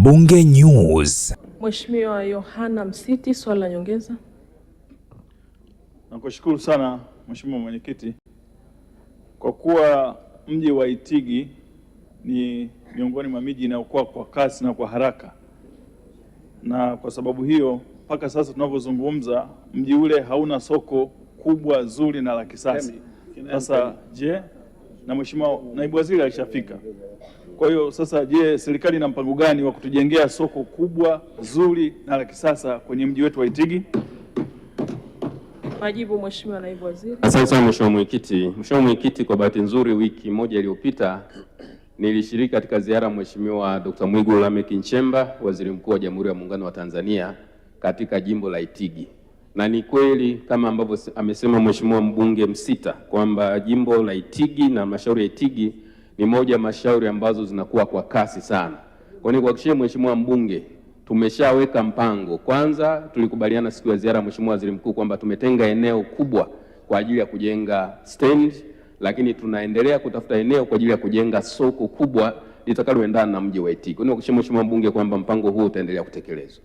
Bunge News. Mheshimiwa Yohana Msiti, swali la nyongeza. Nakushukuru sana Mheshimiwa Mwenyekiti, kwa kuwa mji wa Itigi ni miongoni mwa miji inayokuwa kwa kasi na kwa haraka, na kwa sababu hiyo mpaka sasa tunavyozungumza mji ule hauna soko kubwa zuri na la kisasa. Sasa je, na Mheshimiwa Naibu Waziri alishafika. Kwa hiyo sasa je, serikali ina mpango gani wa kutujengea soko kubwa zuri na la kisasa kwenye mji wetu wa Itigi? Majibu Mheshimiwa Naibu Waziri. Asante sana Mheshimiwa Mwenyekiti. Mheshimiwa Mwenyekiti, kwa bahati nzuri wiki moja iliyopita nilishiriki katika ziara Mheshimiwa Dr. Mwigulu Lameck Nchemba, Waziri Mkuu wa Jamhuri ya Muungano wa Tanzania, katika jimbo la Itigi. Na ni kweli kama ambavyo amesema Mheshimiwa mbunge Msita kwamba jimbo la Itigi na halmashauri ya Itigi ni moja ya halmashauri ambazo zinakuwa kwa kasi sana. Kwa nini kuhakikishia Mheshimiwa mbunge tumeshaweka mpango. Kwanza tulikubaliana siku ya ziara Mheshimiwa Waziri Mkuu kwamba tumetenga eneo kubwa kwa ajili ya kujenga stand, lakini tunaendelea kutafuta eneo kwa ajili ya kujenga soko kubwa litakaloendana na mji wa Itigi. Kwa nini kuhakikishia Mheshimiwa mbunge kwamba mpango huu utaendelea kutekelezwa.